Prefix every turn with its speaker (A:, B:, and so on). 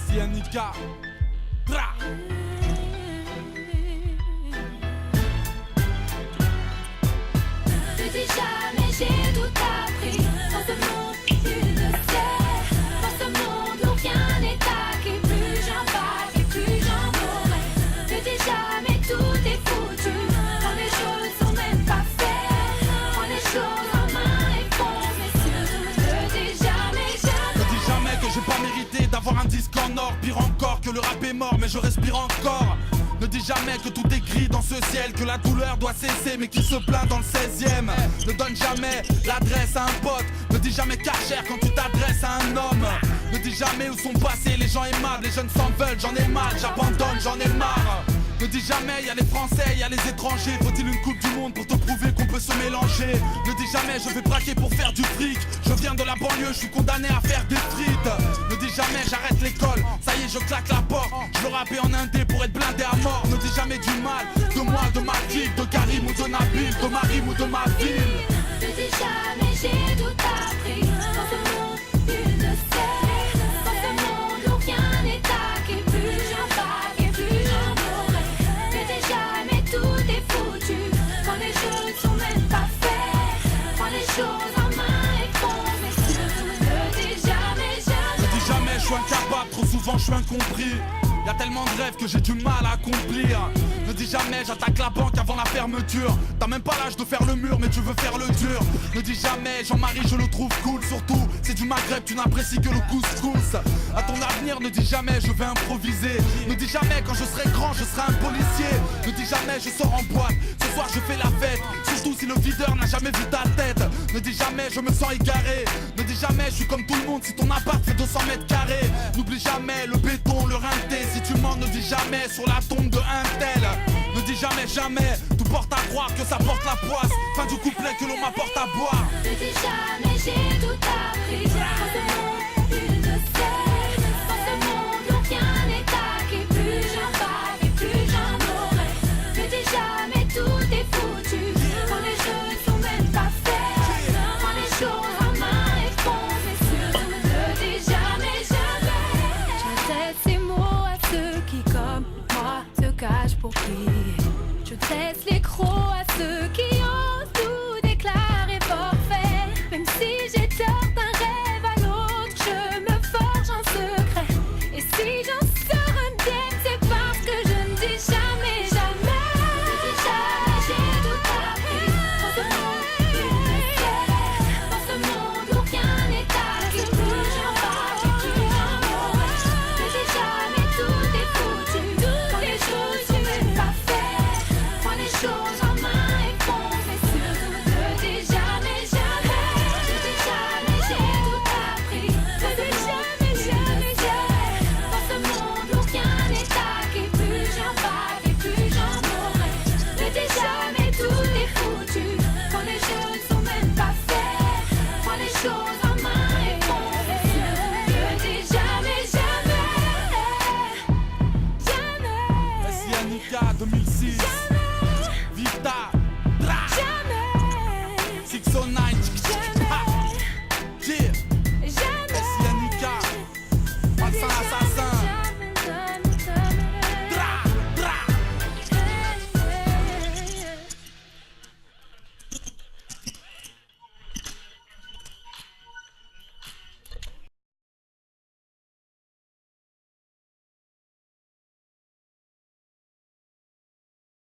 A: SINIK. Bra.
B: Je dis jamais j'ai tout appris. Dans ce monde, tu le sais. Dans ce monde où rien n'est acquis. Plus j'en passe et plus j'en mourrai. Je dis jamais tout est foutu. Quand les choses sont même pas faites. Prends les choses en main et fonce. Mais surtout, je dis jamais, jamais.
A: Ne dis jamais que j'ai pas mérité d'avoir un disque en or. Pire encore que le rap est mort, mais je respire encore. Ne dis jamais que tout est gris dans ce ciel, que la douleur doit cesser mais qui se plaint dans le 16e. Ne donne jamais l'adresse à un pote. Ne dis jamais Karcher quand tu t'adresses à un homme. Ne dis jamais où sont passés les gens aimables. Les jeunes s'en veulent, j'en ai mal, j'abandonne, j'en ai marre. Ne dis jamais y'a les Français, y'a les étrangers. Faut-il une coupe du monde pour te prouver qu'on peut se mélanger? Ne dis jamais je vais braquer pour faire du fric. Je viens de la banlieue, je suis condamné à faire des frites. Ne dis jamais j'arrête l'école, ça y est je claque la porte. Je veux rapper en indé pour être blindé à mort. Ne dis jamais du mal, de moi, de ma clique, de Karim ou de Nabil, de Marim ou de ma ville.
B: Je dis jamais j'ai tout appris. Dans ce monde, tu le sais. Dans ce monde où rien n'est acquis. Plus j'en passe et plus j'en mourrai. Je dis jamais tout est foutu. Quand les choses sont même pas faites. Prends les choses en main et fonce. Mais surtout, ne dis jamais, jamais.
A: Ne dis jamais je suis incapable, trop souvent je suis incompris. Y'a tellement de rêves que j'ai du mal à accomplir. Ne dis jamais j'attaque la banque avant la fermeture. T'as même pas l'âge de faire le mur mais tu veux faire le dur. Ne dis jamais Jean-Marie je le trouve cool. Surtout c'est du Maghreb, tu n'apprécies que le couscous. À ton avenir ne dis jamais je vais improviser. Ne dis jamais quand je serai grand je serai un policier. Ne dis jamais je sors en boîte, ce soir je fais la fête. Surtout si le videur n'a jamais vu ta tête. Ne dis jamais je me sens égaré. Ne dis jamais je suis comme tout le monde si ton appart fait 200 mètres carrés. N'oublie jamais le béton, le rinté. Si tu mens ne dis jamais sur la tombe de un tel. Ne dis jamais, jamais, tout porte à croire que ça porte la poisse. Fin du couplet que l'on m'apporte à boire.
B: Je dis jamais j'ai tout appris. Dans ce monde